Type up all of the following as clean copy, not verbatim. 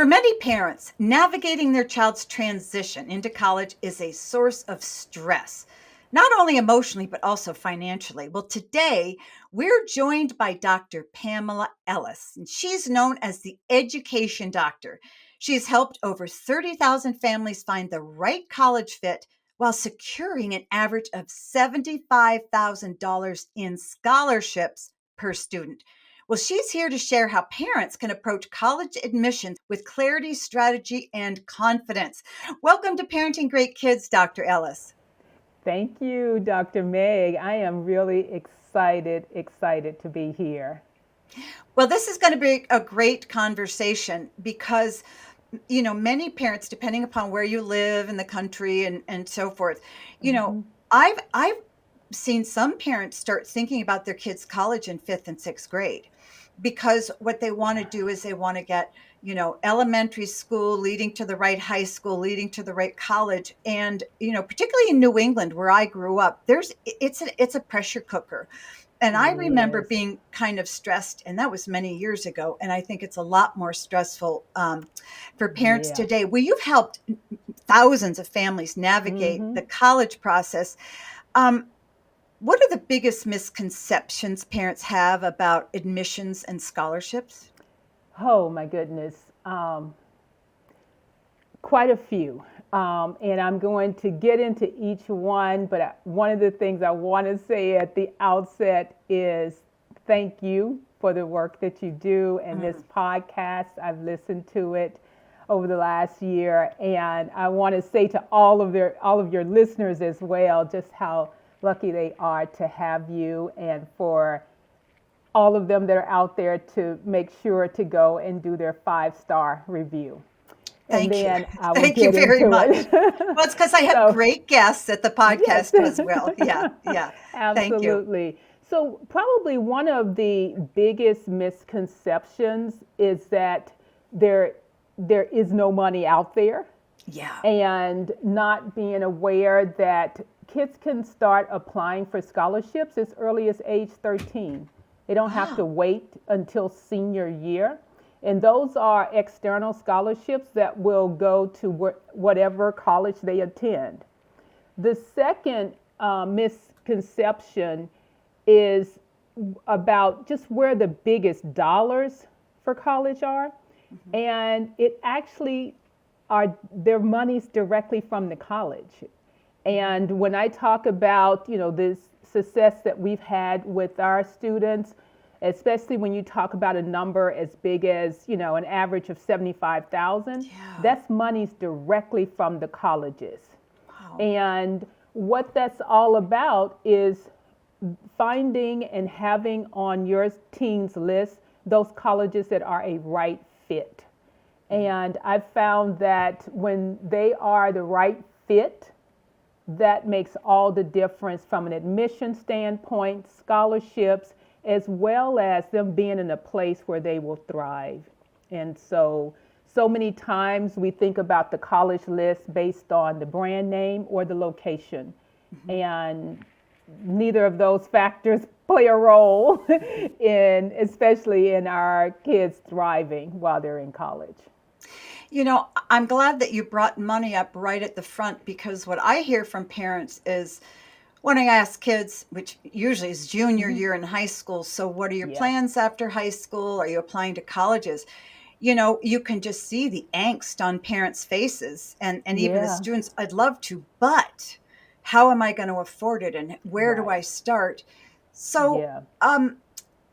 For many parents, navigating their child's transition into college is a source of stress, not only emotionally, but also financially. Well, today we're joined by Dr. Pamela Ellis, and she's known as the education doctor. She has helped over 30,000 families find the right college fit while securing an average of $75,000 in scholarships per student. Well, she's here to share how parents can approach college admissions with clarity, strategy, and confidence. Welcome to Parenting Great Kids, Dr. Ellis. Thank you, Dr. Meg. I am really excited to be here. Well, this is going to be a great conversation because, many parents, depending upon where you live in the country and so forth, you know, hmm I've seen some parents start thinking about their kids' college in fifth and sixth grade because what they want to do is they want to get, elementary school leading to the right high school, leading to the right college. And, particularly in New England, where I grew up, it's a pressure cooker. And I remember Yes. being kind of stressed, and that was many years ago. And I think it's a lot more stressful for parents Yeah. today. Well, you've helped thousands of families navigate hmm the college process. Um, what are the biggest misconceptions parents have about admissions and scholarships? Oh my goodness. Quite a few. And I'm going to get into each one, but one of the things I want to say at the outset is thank you for the work that you do and this Mm, podcast. I've listened to it over the last year, and I want to say to all of your listeners as well just how lucky they are to have you, and for all of them that are out there to make sure to go and do their 5-star review. And thank you. then I will Thank you get very into much. it. Well, it's because I have So, great guests at the yes, podcast as well. Yeah, yeah. Thank you. absolutely. So, probably one of the biggest misconceptions is that there there is no money out there, Yeah. and not being aware that kids can start applying for scholarships as early as age 13. They don't have to Ah, wait until senior year. And those are external scholarships that will go to whatever college they attend. The second misconception is about just where the biggest dollars for college are. mhm. And it actually are their monies directly from the college. Mhm. And when I talk about, this success that we've had with our students, especially when you talk about a number as big as, an average of 75,000, Yeah. that's monies directly from the colleges. Wow. And what that's all about is finding and having on your team's list those colleges that are a right fit. Mhm. And I've found that when they are the right fit, that makes all the difference from an admission standpoint, scholarships, as well as them being in a place where they will thrive. And so many times we think about the college list based on the brand name or the location. Mhm. And neither of those factors play a role in, especially in our kids thriving while they're in college. I'm glad that you brought money up right at the front because what I hear from parents is when I ask kids, which usually is junior hmm year in high school, so what are your Yeah, plans after high school? Are you applying to colleges? You can just see the angst on parents' faces and even the yeah, students. I'd love to, but how am I going to afford it and where do right, I start? So, yeah.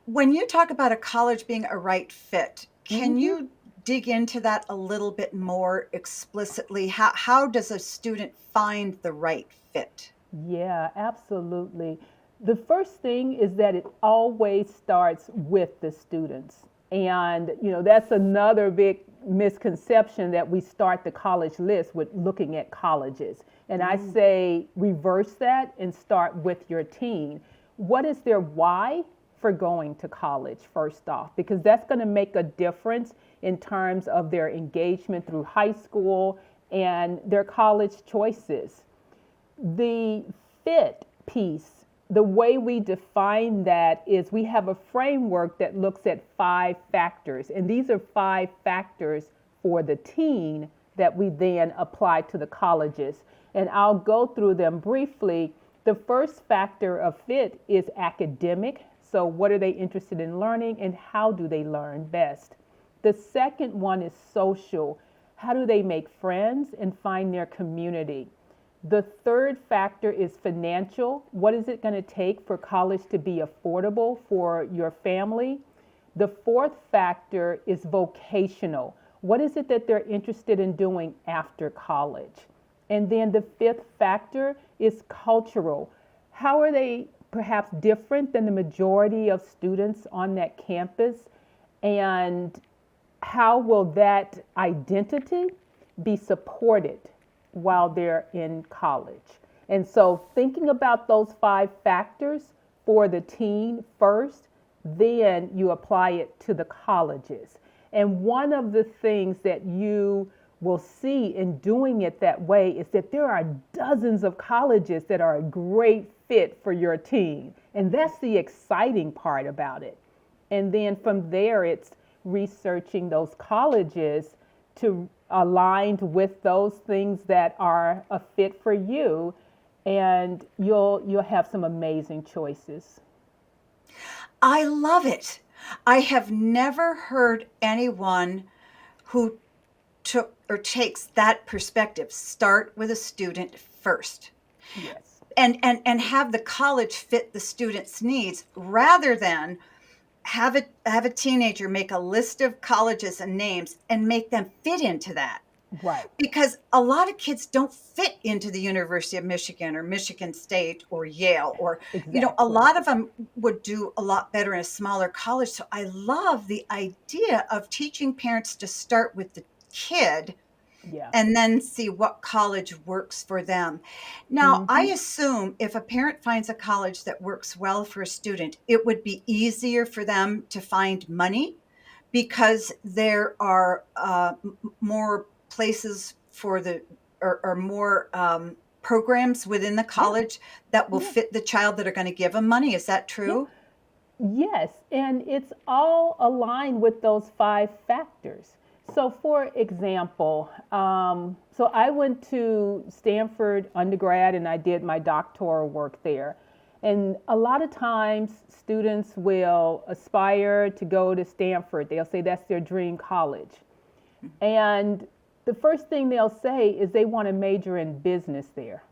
when you talk about a college being a right fit, can hmm you dig into that a little bit more explicitly? How does a student find the right fit? Yeah, absolutely. The first thing is that it always starts with the students. And, that's another big misconception that we start the college list with looking at colleges. And I Mm, say reverse that and start with your teen. What is their why for going to college, first off? Because that's going to make a difference in terms of their engagement through high school and their college choices. The fit piece, the way we define that is we have a framework that looks at 5 factors, and these are 5 factors for the teen that we then apply to the colleges. And I'll go through them briefly. The first factor of fit is academic. So, what are they interested in learning and how do they learn best? The second one is social. How do they make friends and find their community? The third factor is financial. What is it going to take for college to be affordable for your family? The fourth factor is vocational. What is it that they're interested in doing after college? And then the fifth factor is cultural. How are they perhaps different than the majority of students on that campus? And how will that identity be supported while they're in college? And so thinking about those five factors for the teen first, then you apply it to the colleges. And one of the things that you will see in doing it that way is that there are dozens of colleges that are a great fit for your teen. And that's the exciting part about it. And then from there, it's researching those colleges to aligned with those things that are a fit for you, and you'll have some amazing choices. I love it. I have never heard anyone who took or takes that perspective. Start with a student first. Yes. And have the college fit the student's needs rather than have a teenager make a list of colleges and names and make them fit into that. Right. Because a lot of kids don't fit into the University of Michigan or Michigan State or Yale or, a Exactly. lot of them would do a lot better in a smaller college. So I love the idea of teaching parents to start with the kid Yeah. and then see what college works for them. Now, I Mm-hmm. assume if a parent finds a college that works well for a student, it would be easier for them to find money because there are more places for or more programs within the Yeah. college that will Yeah. fit the child that are going to give them money. Is that Yeah. true? Yes, and it's all aligned with those five factors. So, for example, so I went to Stanford undergrad and I did my doctoral work there. And a lot of times, students will aspire to go to Stanford. They'll say that's their dream college. And the first thing they'll say is they want to major in business there.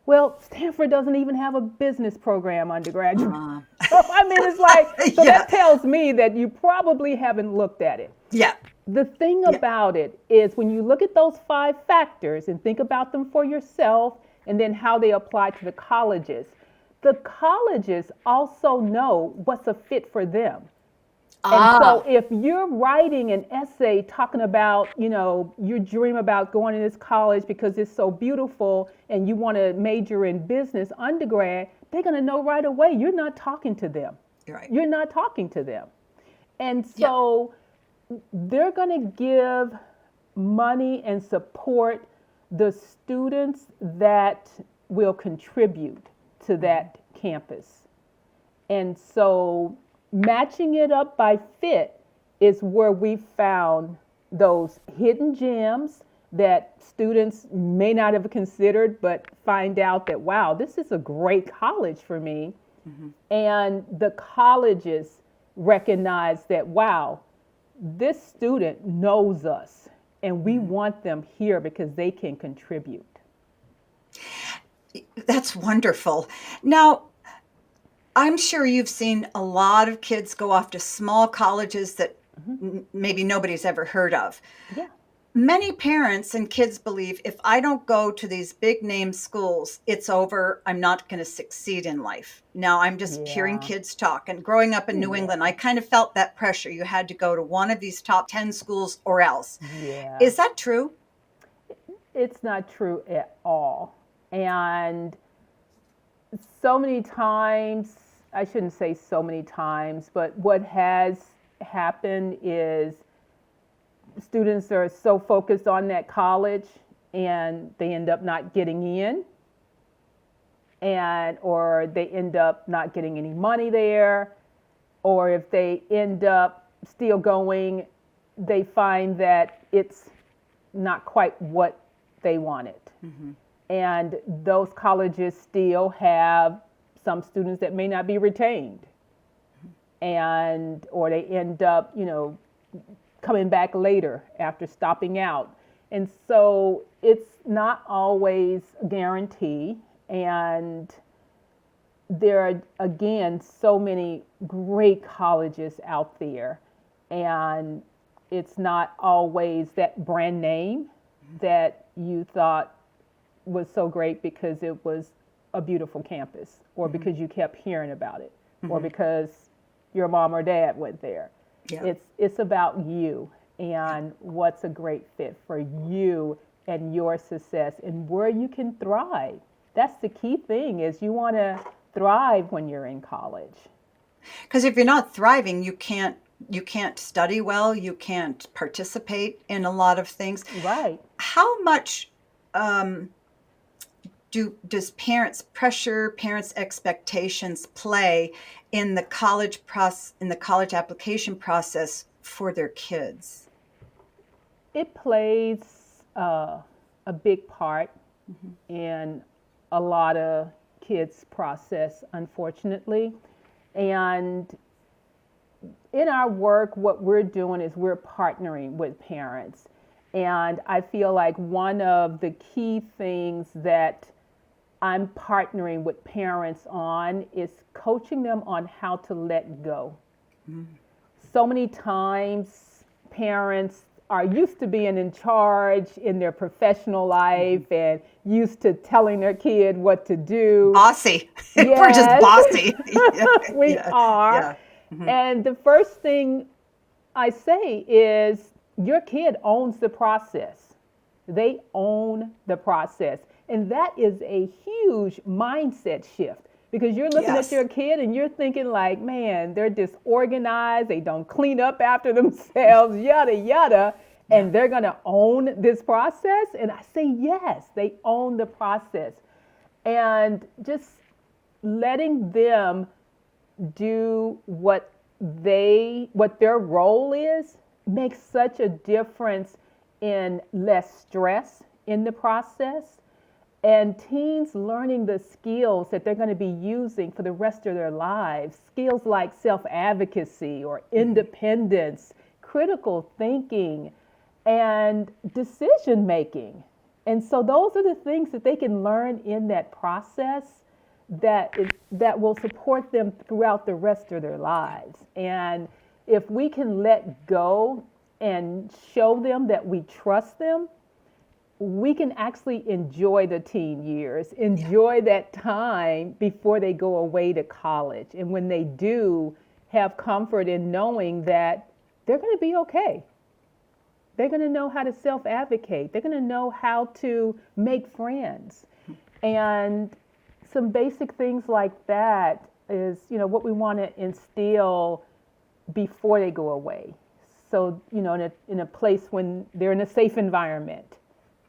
Well, Stanford doesn't even have a business program undergraduate. Uh, So, I mean, it's like, so yeah, that tells me that you probably haven't looked at it. yeah, The thing yeah. about it is when you look at those five factors and think about them for yourself and then how they apply to the colleges also know what's a fit for them. And so Ah, if you're writing an essay talking about, your dream about going to this college because it's so beautiful and you want to major in business undergrad, they're going to know right away you're not talking to them. you're right. You're not talking to them. And Yeah. so they're going to give money and support the students that will contribute to that campus. And so matching it up by fit is where we found those hidden gems that students may not have considered, but find out that, wow, this is a great college for me. Mm-hmm. And the colleges recognize that, wow, this student knows us and we want them here because they can contribute. That's wonderful. Now, I'm sure you've seen a lot of kids go off to small colleges that maybe nobody's ever heard of. Yeah, Many parents and kids believe if I don't go to these big name schools, it's over. I'm not going to succeed in life. Now, I'm just hearing yeah, kids talk. And growing up in New England, I yeah, kind of felt that pressure. You had to go to one of these top 10 schools or else. yeah. Is that true? It's not true at all. And so many times, I shouldn't say so many times, but what has happened is students are so focused on that college and they end up not getting in, and or they end up not getting any money there, or if they end up still going, they find that it's not quite what they wanted. And those colleges still have some students that may not be retained, and or they end up, coming back later after stopping out. And so it's not always a guarantee. And there are, again, so many great colleges out there. And it's not always that brand name that you thought was so great because it was a beautiful campus, or because you kept hearing about it, or because your mom or dad went there. Yeah. It's about you and what's a great fit for you and your success and where you can thrive. That's the key thing, is you want to thrive when you're in college. Because if you're not thriving, you can't study well, you can't participate in a lot of things. Right. How much does parents' expectations play in the college application process for their kids? It plays a big part in a lot of kids' process, unfortunately. And in our work, what we're doing is we're partnering with parents. And I feel like one of the key things that I'm partnering with parents on is coaching them on how to let go. So many times parents are used to being in charge in their professional life and used to telling their kid what to do. Bossy. Yes. We're just bossy. We are. Yeah. And the first thing I say is your kid owns the process. They own the process. And that is a huge mindset shift, because you're looking at your kid and you're thinking like, man, they're disorganized, they don't clean up after themselves, yada, yada, and they're going to own this process. And I say, yes, they own the process. And just letting them do what their role is makes such a difference in less stress in the process, and teens learning the skills that they're going to be using for the rest of their lives, skills like self-advocacy or independence, critical thinking, and decision making. And so those are the things that they can learn in that process that will support them throughout the rest of their lives. And if we can let go and show them that we trust them, we can actually enjoy the teen years, enjoy that time before they go away to college. And when they do, have comfort in knowing that they're going to be okay. They're going to know how to self-advocate. They're going to know how to make friends. And some basic things like that is, what we want to instill before they go away. So, in a place when they're in a safe environment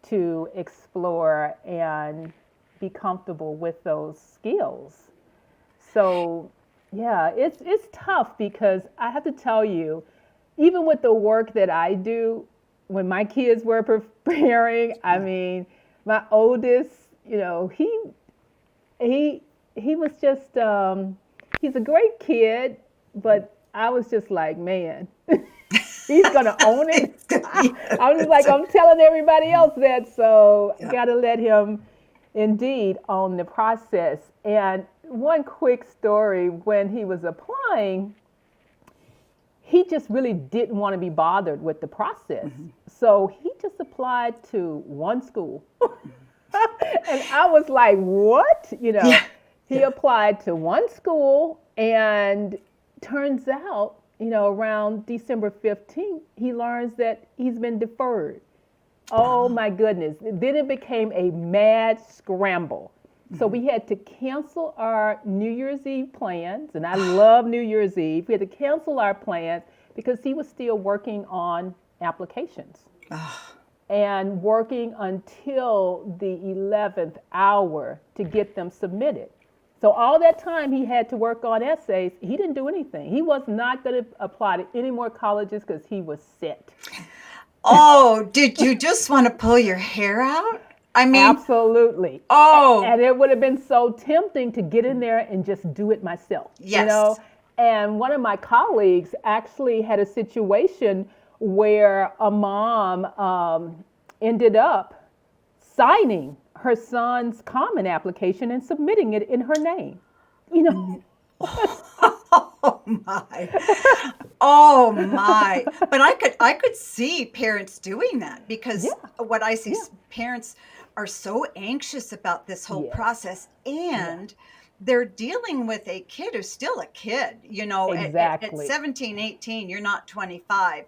to explore and be comfortable with those skills. So, yeah, it's tough, because I have to tell you, even with the work that I do, when my kids were preparing, I mean, my oldest, he was just, he's a great kid, but I was just like, man, he's going to own it. I'm just like, I'm telling everybody else that, so I got to let him indeed own the process. And one quick story, when he was applying, he just really didn't want to be bothered with the process. So he just applied to one school. And I was like, what? He applied to one school, and turns out, around December 15th, he learns that he's been deferred. Oh my goodness. Then it became a mad scramble. So we had to cancel our New Year's Eve plans, and I love New Year's Eve. We had to cancel our plans because he was still working on applications and working until the 11th hour to get them submitted. So all that time he had to work on essays, he didn't do anything. He was not going to apply to any more colleges because he was set. Oh, did you just want to pull your hair out? I mean, Absolutely. oh, And it would have been so tempting to get in there and just do it myself, you know? yes. And one of my colleagues actually had a situation where a mom ended up signing her son's common application and submitting it in her name. You know, Oh my. Oh my. But I could see parents doing that yeah, because what I see yeah, parents are so anxious about this whole yes, process, yeah, and they're dealing with a kid who's still a kid, at exactly. 17, 18, you're not 25.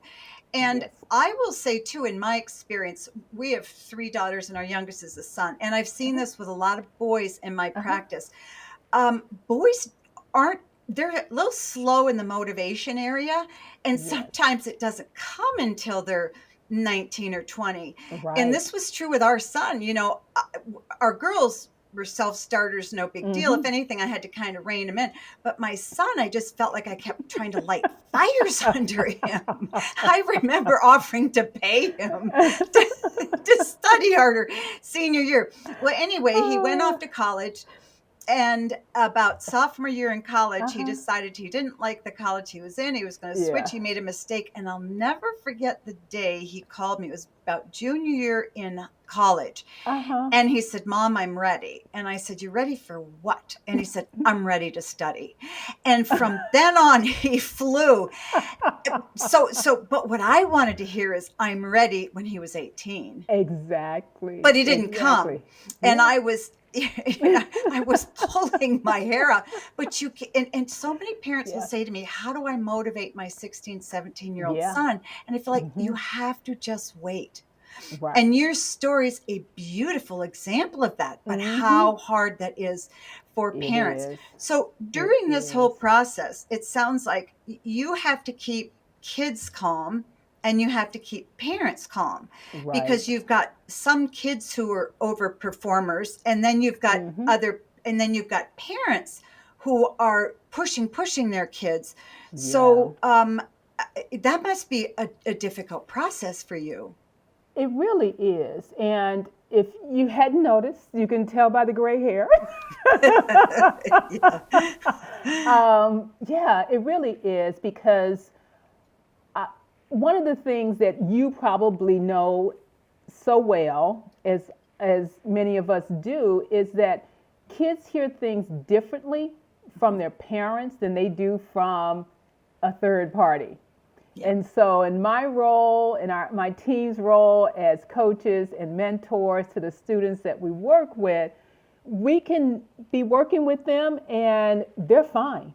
And Yes. I will say too, in my experience, we have three daughters and our youngest is a son. And I've seen Uh-huh. this with a lot of boys in my Uh-huh. practice. Boys aren't, they're a little slow in the motivation area, and Yes. sometimes it doesn't come until they're 19 or 20. And Right. this was true with our son. Our girls were self-starters, no big deal. If Mm-hmm. anything, I had to kind of rein him in. But my son, I just felt like I kept trying to light fires under him. I remember offering to pay him to, to study harder senior year. Well, anyway, he went off Oh, to college, and about sophomore year in college, he uh-huh. decided he didn't like the college he was in. He was going to switch. Yeah. He made a mistake. And I'll never forget the day he called me. It was about junior year in college. Uh-huh. And he said, Mom, I'm ready. And I said, You ready for what? And he said, I'm ready to study. And from then on, he flew. But what I wanted to hear is, I'm ready, when he was 18. Exactly. But he didn't come. Exactly. And Yeah. I was pulling my hair out. But and so many parents will Yeah. say to me, How do I motivate my 16, 17-year-old Yeah. son? And I feel like you Mm-hmm. have to just wait. Right. And your story is a beautiful example of that, but Mm-hmm. how hard that is for It parents. is. So It during this is. whole process, it sounds like you have to keep kids calm and you have to keep parents calm, because Right. you've got some kids who are overperformers, and then Mm-hmm. you've got parents who are pushing their kids. Yeah. So that must be a difficult process for you. It really is. And if you hadn't noticed, you can tell by the gray hair. Yeah. Yeah, it really is because I, one of the things that you probably know so well as many of us do is that kids hear things differently from their parents than they do from a third party. Yeah. And so, in my role, in my team's role as coaches and mentors to the students that we work with, we can be working with them and they're fine.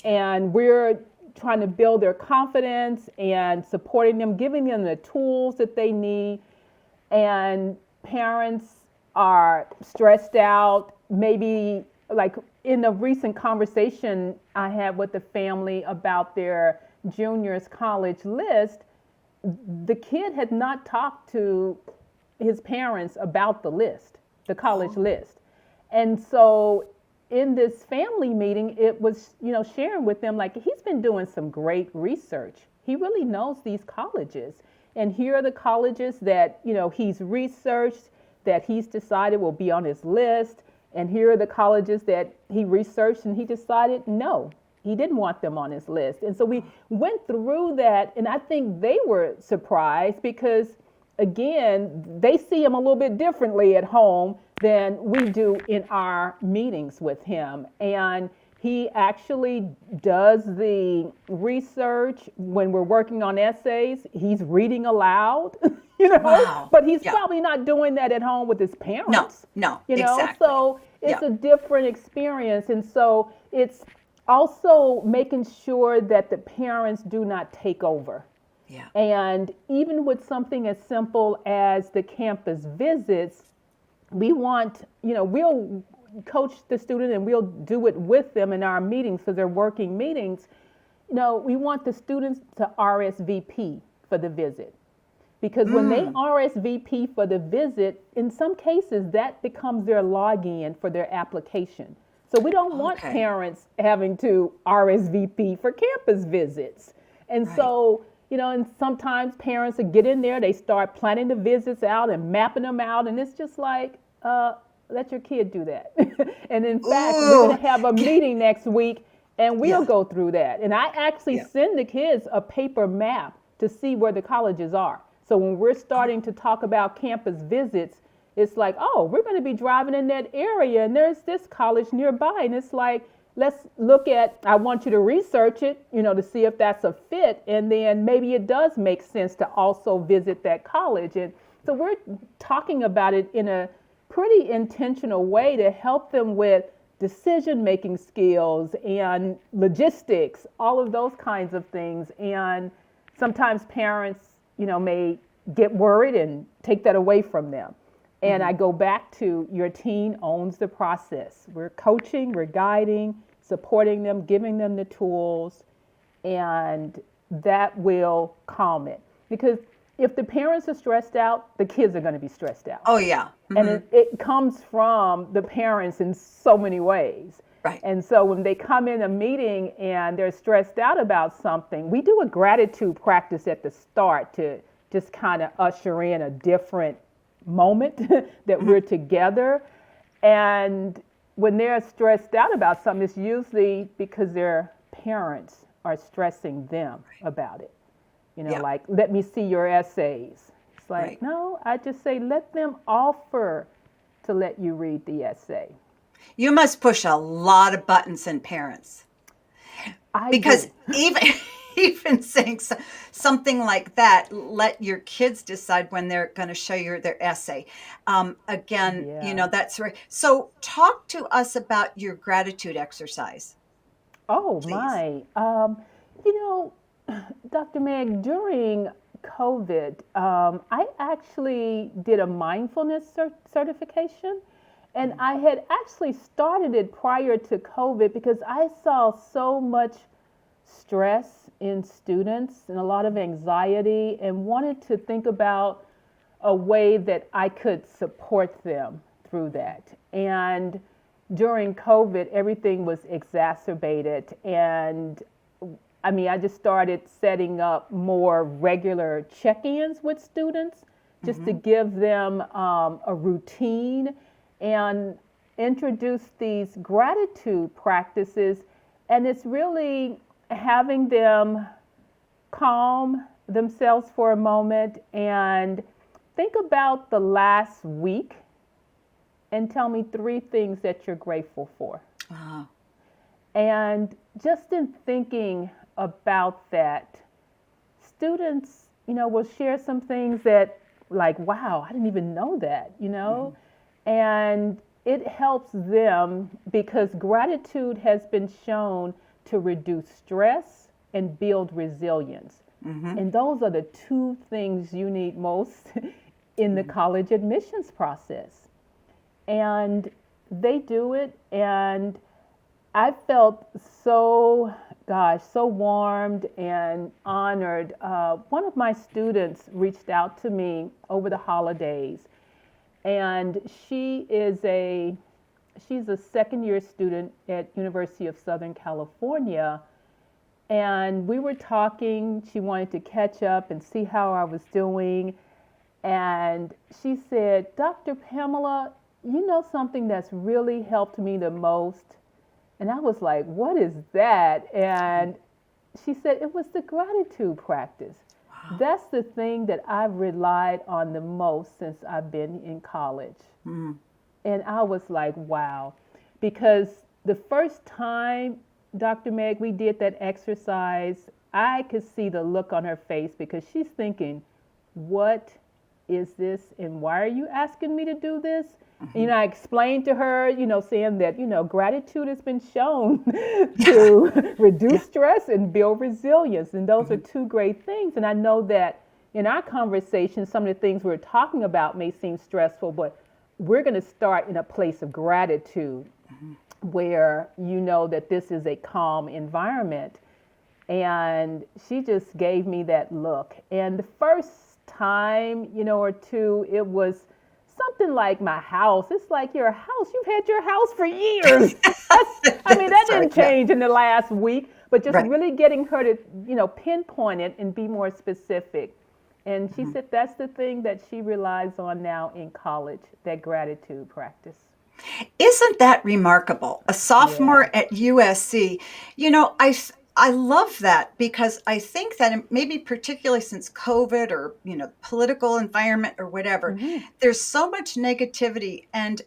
Yeah. And we're trying to build their confidence and supporting them, giving them the tools that they need. And parents are stressed out, maybe like in a recent conversation I had with the family about their junior's college list, the kid had not talked to his parents about the list, the college Oh, list. And so in this family meeting, it was, sharing with them like he's been doing some great research. He really knows these colleges. And here are the colleges that, he's researched, that he's decided will be on his list. And here are the colleges that he researched and he decided no, he didn't want them on his list. And so we went through that, and I think they were surprised because, again, they see him a little bit differently at home than we do in our meetings with him. And he actually does the research when we're working on essays. He's reading aloud, wow. but he's Yeah. probably not doing that at home with his No, parents, no, exactly. So it's Yeah. a different experience. And so it's also making sure that the parents do not take over. Yeah. And even with something as simple as the campus visits, we want, we'll coach the student and we'll do it with them in our meetings because they're working meetings. We want the students to RSVP for the visit. Because when they Mm, RSVP for the visit, in some cases that becomes their login for their application. So we don't want okay. parents having to RSVP for campus visits. And Right. so And sometimes parents will get in there, they start planning the visits out and mapping them out, and it's just like, let your kid do that. And in fact, we're going Ooh, to have a meeting next week, and we'll yeah, go through that. And I actually yeah. send the kids a paper map to see where the colleges are. So when we're Oh, starting to talk about campus visits, it's like, oh, we're going to be driving in that area, and there's this college nearby. And it's like, let's look at, I want you to research it, to see if that's a fit. And then maybe it does make sense to also visit that college. And so we're talking about it in a pretty intentional way to help them with decision making skills and logistics, all of those kinds of things. And sometimes parents, may get worried and take that away from them. And mhm. I go back to your teen owns the process. We're coaching, we're guiding, supporting them, giving them the tools, and that will calm it. Because if the parents are stressed out, the kids are going to be stressed out. Oh, yeah. And Hmm. it comes from the parents in so many ways. Right. And so when they come in a meeting and they're stressed out about something, we do a gratitude practice at the start to just kind of usher in a different moment that Mhm. we're together. And when they're stressed out about something, it's usually because their parents are stressing them about it. Yeah, Like, let me see your essays. It's like, right. no, I just say, let them offer to let you read the essay. You must push a lot of buttons in parents I because do. even even saying something like that, let your kids decide when they're going to show you their essay. Again, Yeah. that's right. So, talk to us about your gratitude exercise, Oh, please. my. You know, Dr. Meg, during COVID, I actually did a mindfulness certification. And Mhm. I had actually started it prior to COVID because I saw so much stress in students and a lot of anxiety, and wanted to think about a way that I could support them through that. And during COVID, everything was exacerbated. And I mean, I just started setting up more regular check ins with students just to Mhm. give them a routine and introduce these gratitude practices. And it's really having them calm themselves for a moment and think about the last week and tell me three things that you're grateful for. Ah, And just in thinking about that, students, will share some things that, like, wow, I didn't even know that. mhm. And it helps them because gratitude has been shown to reduce stress and build resilience. Mhm. And those are the two things you need most in the Mhm. college admissions process. And they do it, and I felt so, gosh, so warmed and honored. One of my students reached out to me over the holidays, and she's a second year student at University of Southern California. And we were talking. She wanted to catch up and see how I was doing. And she said, Dr. Pamela, you know something that's really helped me the most? And I was like, what is that? And she said, it was the gratitude practice. Wow. That's the thing that I've relied on the most since I've been in college. Mhm. And I was like, wow. Because the first time, Dr. Meg, we did that exercise, I could see the look on her face because she's thinking, what is this? And why are you asking me to do this? Mhm. I explained to her, saying that, gratitude has been shown to Yeah. reduce stress and build resilience. And those are Mhm. two great things. And I know that in our conversation, some of the things we're talking about may seem stressful, but we're going to start in a place of gratitude Mhm. where you know that this is a calm environment. And she just gave me that look. And the first time, or two, it was something like my house. It's like your house. You've had your house for years. I mean, that That's right. didn't Yeah. change in the last week. but just Right. really getting her to, pinpoint it and be more specific. And she said that's the thing that she relies on now in college, that gratitude practice. Isn't that remarkable? A Yeah. sophomore at USC. I love that because I think that maybe particularly since COVID or, political environment or whatever, Hmm. there's so much negativity, and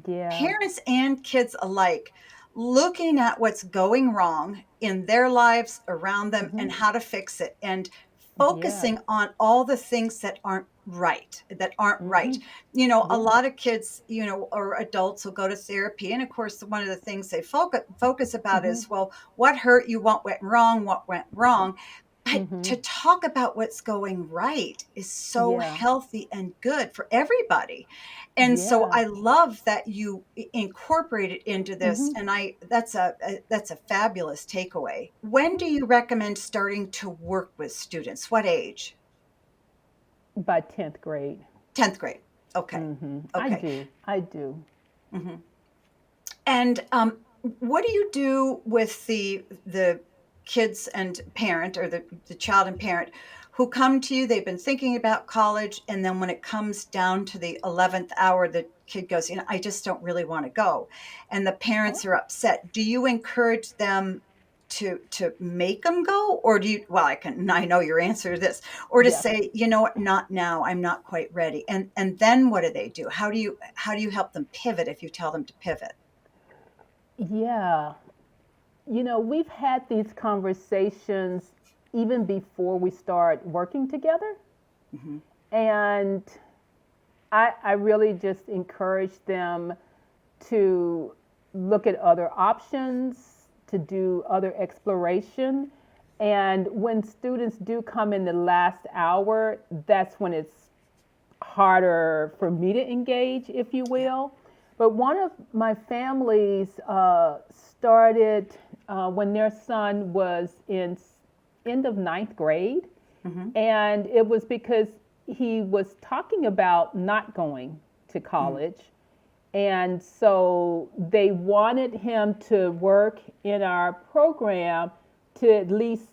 Yeah. parents and kids alike looking at what's going wrong in their lives around them Hmm. and how to fix it, and Yeah. focusing on all the things that aren't right. Hmm. A Yeah. lot of kids, or adults will go to therapy, and of course one of the things they focus about Hmm. is, well, what hurt you, what went wrong. But Hmm. to talk about what's going right is so Yeah. healthy and good for everybody. And so Yeah. I love that you incorporate it into this, Hmm. and I that's a fabulous takeaway. When do you recommend starting to work with students? What age? By 10th grade. 10th grade. Okay. I Okay. do. I do. Mhm. And what do you do with the kids and parent, or the child and parent who come to you? They've been thinking about college, and then when it comes down to the 11th hour, the kid goes, I just don't really want to go, and the parents are upset. Do you encourage them to make them go, or do you? Well, I know your answer to this, or to Yeah. say, you know what, not now. I'm not quite ready. And then what do they do? How do you help them pivot if you tell them to pivot? Yeah. We've had these conversations even before we start working together. Mhm. And I really just encourage them to look at other options, to do other exploration. And when students do come in the last hour, that's when it's harder for me to engage, if you Yeah. will. But one of my families started when their son was in end of ninth grade, Mhm. and it was because he was talking about not going to Mm. college. And so they wanted him to work in our program to at least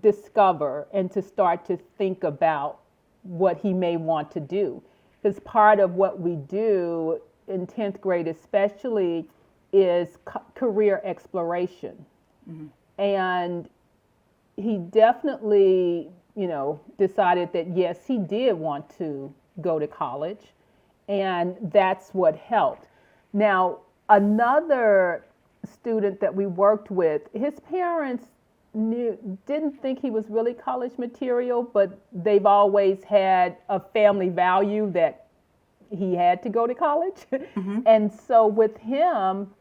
discover and to start to think about what he may want to do. Because part of what we do in 10th grade, especially, is career exploration. Mhm. And he definitely, decided that yes, he did want to go to college, and that's what helped. Now, another student that we worked with, his parents didn't think he was really college material, but they've always had a family value that he had to go to college. Mhm. And so with him,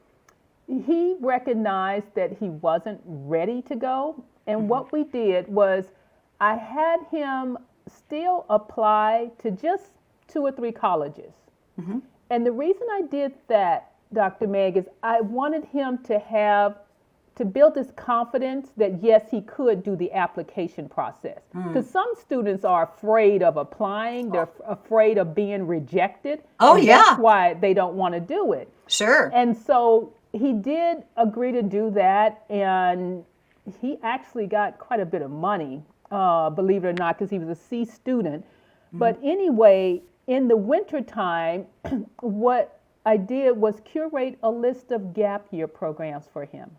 he recognized that he wasn't ready to go. And Mhm. what we did was I had him still apply to just two or three colleges. Mhm. And the reason I did that, Dr. Meg, is I wanted him to build this confidence that yes, he could do the application process. Mm. Because some students are afraid of applying, they're afraid of being rejected, Oh, and that's yeah. why they don't want to do it. Sure. And so he did agree to do that, and he actually got quite a bit of money, believe it or not, because he was a C student. Mhm. But anyway, in the wintertime, what I did was curate a list of gap year programs for him.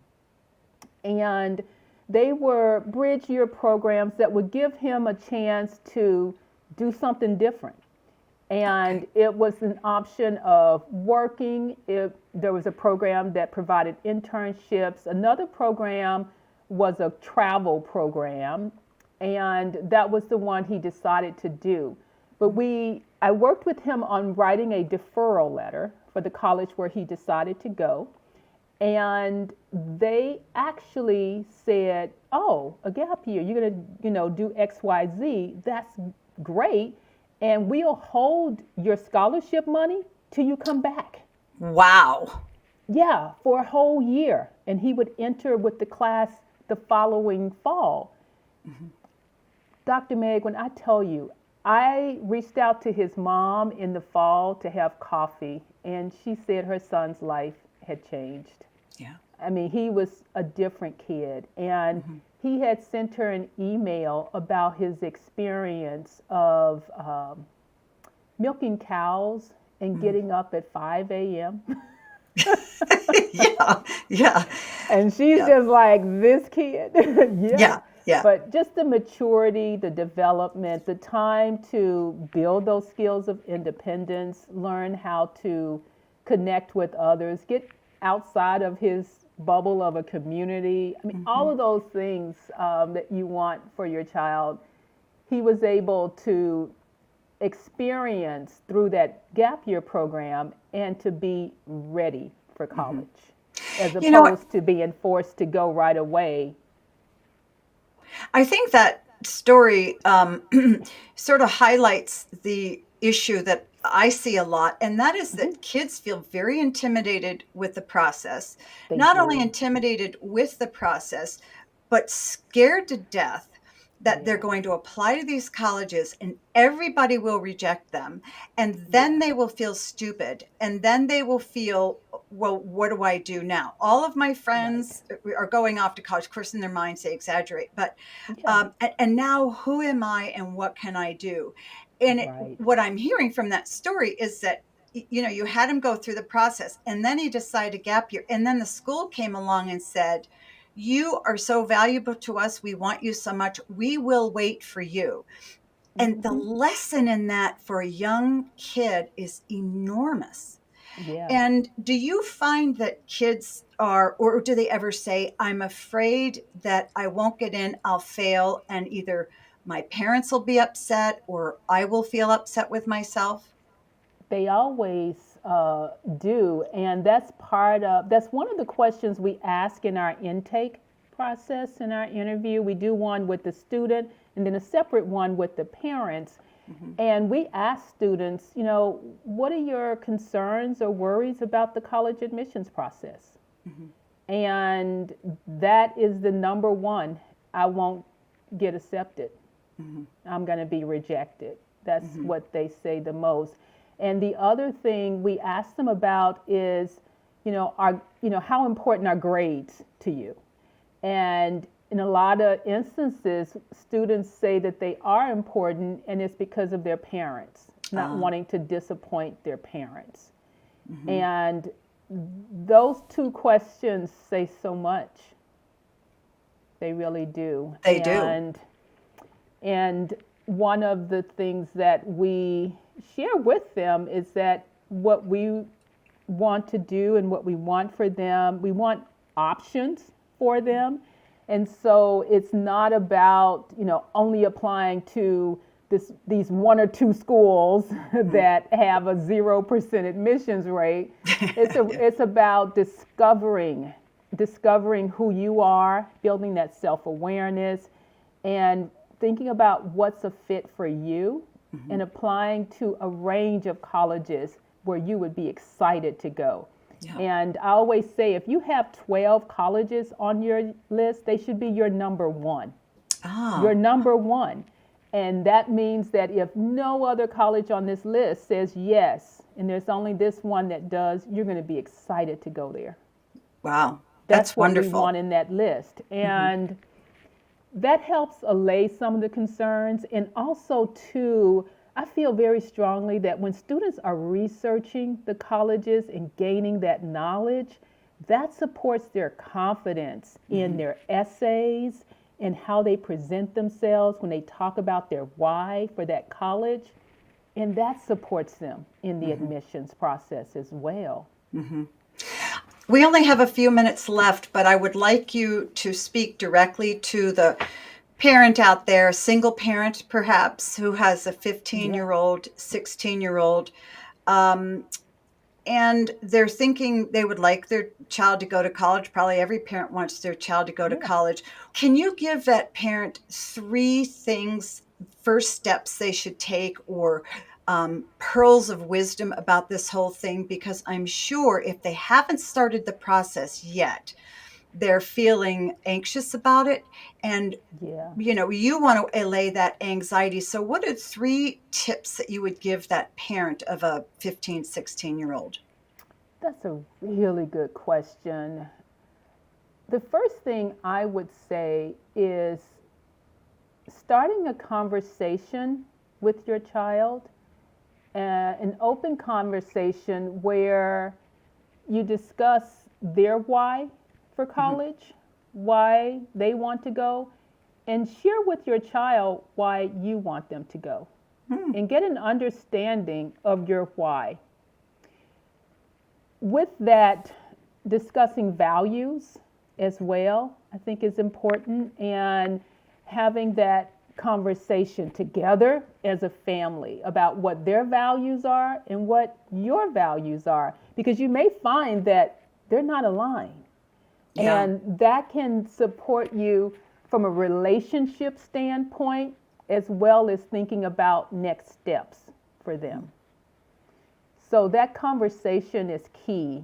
And they were bridge year programs that would give him a chance to do something different. Okay. And it was an option of working. There was a program that provided internships. Another program was a travel program, and that was the one he decided to do. But I worked with him on writing a deferral letter for the college where he decided to go. And they actually said, "Oh, a gap year, you're going to, do XYZ. That's great. And we'll hold your scholarship money till you come back." Wow. Yeah, for a whole year. And he would enter with the class the following fall. Mhm. Dr. Meg, when I tell you, I reached out to his mom in the fall to have coffee, and she said her son's life had changed. Yeah. I mean, he was a different kid. And Mhm. he had sent her an email about his experience of milking cows and Mhm. getting up at 5 a.m. Yeah, yeah, And she's yeah, just like, this kid? yeah, Yeah. yeah. But just the maturity, the development, the time to build those skills of independence, learn how to connect with others, get outside of his bubble of a community. I mean, all Mhm. of those things that you want for your child, he was able to experience through that gap year program and to be ready for Mhm. college as You know what? opposed to being forced to go right away. I think that story sort of highlights the issue that I see a lot, and that is Hmm. that kids feel very intimidated with the process. They Not only do. intimidated with the process, but scared to death that they're Yeah. going to apply to these colleges and everybody will reject them. And then Yeah. they will feel stupid. And then they will feel, well, what do I do now? All of my Right. friends are going off to college. Of course, in their minds, they exaggerate, but Yeah. and now who am I and what can I do? And Right. what I'm hearing from that story is that you had him go through the process and then he decided a gap year and then the school came along and said, you are so valuable to us, we want you so much, we will wait for you. And the Hmm. lesson in that for a young kid is enormous. Yeah. And do you find that kids are, or do they ever say, I'm afraid that I won't get in, I'll fail, and either my parents will be upset or I will feel upset with myself? They always do. And that's one of the questions we ask in our intake process in our interview. We do one with the student and then a separate one with the parents. Hmm. And we ask students, what are your concerns or worries about the college admissions process? Hmm. And that is the number one. I won't get accepted. Hmm. I'm going to be rejected. That's Hmm. what they say the most. And the other thing we ask them about is, how important are grades to you? And in a lot of instances, students say that they are important, and it's because of their parents, not Uh, wanting to disappoint their parents. hmm. And those two questions say so much. They really do. They do. And one of the things that we share with them is that what we want to do and what we want for them, we want options for them. And so it's not about, only applying to these one or two schools Mhm. that have a 0% admissions rate. Yeah. It's about discovering who you are, building that self-awareness, and thinking about what's a fit for you Hmm. and applying to a range of colleges where you would be excited to go. Yeah. And I always say if you have 12 colleges on your list, they should be your number one. Your Ah, number one. And that means that if no other college on this list says yes, and there's only this one that does, you're going to be excited to go there. wow. That's That's what we wonderful. want in that list. Hmm. And that helps allay some of the concerns. And also, too, I feel very strongly that when students are researching the colleges and gaining that knowledge, that supports their confidence in Hmm. their essays and how they present themselves when they talk about their why for that college. And that supports them in the Hmm. admissions process as well. Hmm. We only have a few minutes left, but I would like you to speak directly to the parent out there, single parent perhaps, who has a 15-year Yeah, old, 16-year-old, um, and they're thinking they would like their child to go to college. Probably every parent wants their child to go to yeah. college. Can you give that parent three things, first steps they should take, or pearls of wisdom about this whole thing? Because I'm sure if they haven't started the process yet, they're feeling anxious about it. And Yeah. you want to allay that anxiety. So what are three tips that you would give that parent of a 15, 16-year-old? That's a really good question. The first thing I would say is starting a conversation with your child, an open conversation where you discuss their why for college, why they want to go, and share with your child why you want them to go, and get an understanding of your why. With that, discussing values as well, I think is important, and having that conversation together as a family about what their values are and what your values are, because you may find that they're not aligned. Yeah. And that can support you from a relationship standpoint as well as thinking about next steps for them. So that conversation is key.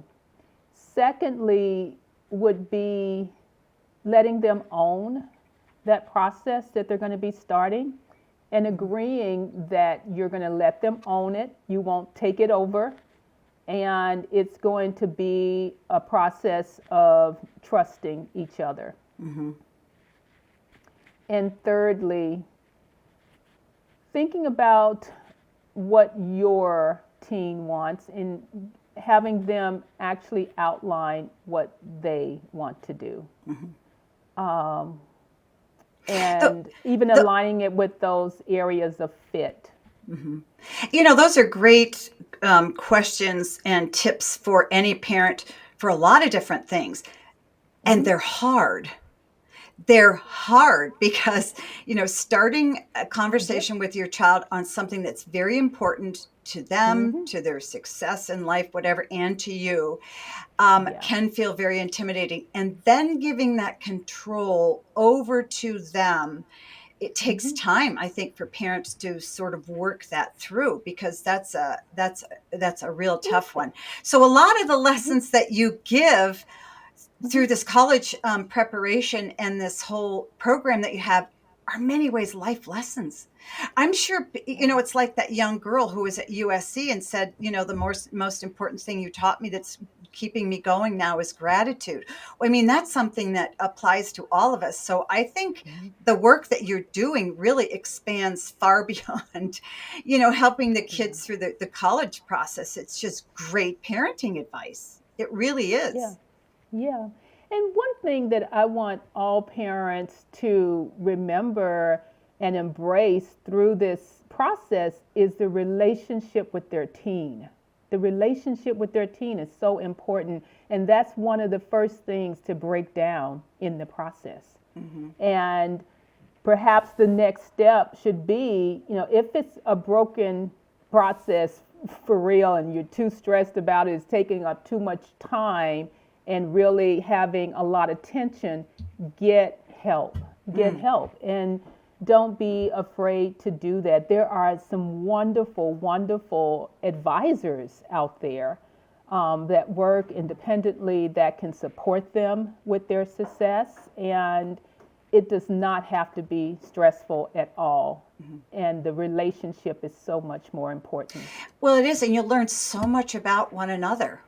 Secondly, would be letting them own that process that they're going to be starting and agreeing that you're going to let them own it. You won't take it over. And it's going to be a process of trusting each other. And thirdly, thinking about what your teen wants and having them actually outline what they want to do. And even aligning it with those areas of fit. Those are great questions and tips for any parent for a lot of different things. And they're hard. They're hard because, starting a conversation with your child on something that's very important to them, to their success in life, whatever, and to you, can feel very intimidating. And then giving that control over to them, it takes time, I think, for parents to sort of work that through, because that's a real tough one. So a lot of the lessons that you give through this college preparation and this whole program that you have are in many ways life lessons. I'm sure, it's like that young girl who was at USC and said, the most important thing you taught me that's keeping me going now is gratitude. I mean, that's something that applies to all of us. So I think the work that you're doing really expands far beyond, helping the kids through the college process. It's just great parenting advice. It really Yeah. is. Yeah. And one thing that I want all parents to remember and embrace through this process is the relationship with their teen. The relationship with their teen is so important. And that's one of the first things to break down in the process. And perhaps the next step should be, if it's a broken process for real and you're too stressed about it, it's taking up too much time and really having a lot of tension, get help. Get help. And don't be afraid to do that. There are some wonderful, wonderful advisors out there that work independently that can support them with their success. And it does not have to be stressful at all. And the relationship is so much more important. Well, it is. And you'll learn so much about one another.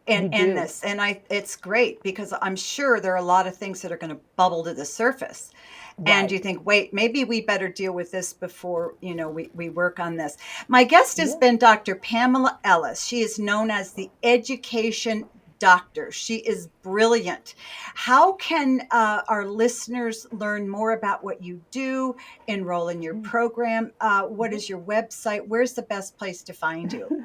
And this, and it's great because I'm sure there are a lot of things that are going to bubble to the surface. And you think, wait, maybe we better deal with this before, we work on this. My guest has been Dr. Pamela Ellis. She is known as the education doctor. She is brilliant. How can our listeners learn more about what you do, enroll in your program? What is your website? Where's the best place to find you?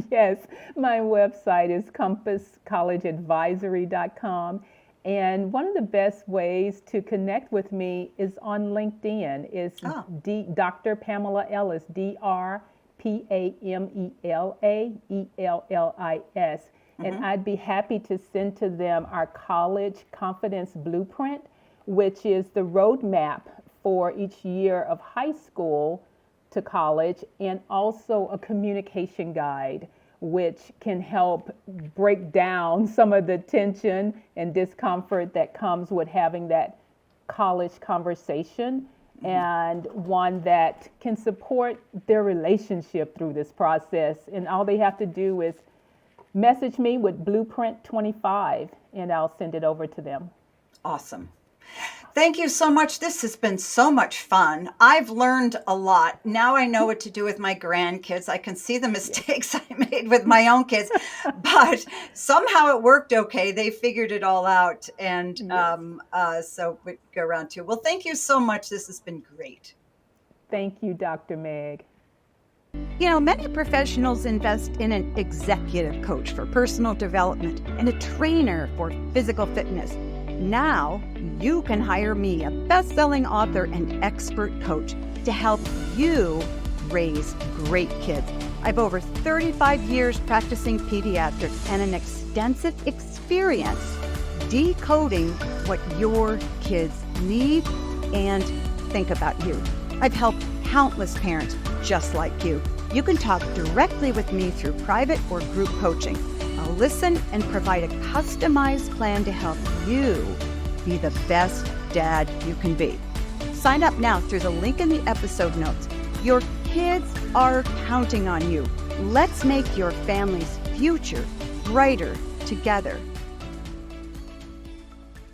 Yes, my website is compasscollegeadvisory.com. And one of the best ways to connect with me is on LinkedIn. It's Dr. Pamela Ellis, DrPamelaEllis. And I'd be happy to send to them our college confidence blueprint, which is the roadmap for each year of high school to college, and also a communication guide, which can help break down some of the tension and discomfort that comes with having that college conversation, and one that can support their relationship through this process. And all they have to do is message me with Blueprint 25, and I'll send it over to them. Awesome. Thank you so much. This has been so much fun. I've learned a lot. Now I know what to do with my grandkids. I can see the mistakes I made with my own kids, but somehow it worked okay. They figured it all out. And Yes. so we go around too. Well, thank you so much. This has been great. Thank you, Dr. Meg. Many professionals invest in an executive coach for personal development and a trainer for physical fitness. Now, you can hire me, a best-selling author and expert coach, to help you raise great kids. I have over 35 years practicing pediatrics and an extensive experience decoding what your kids need and think about you. I've helped countless parents just like you. You can talk directly with me through private or group coaching. I'll listen and provide a customized plan to help you be the best dad you can be. Sign up now through the link in the episode notes. Your kids are counting on you. Let's make your family's future brighter together.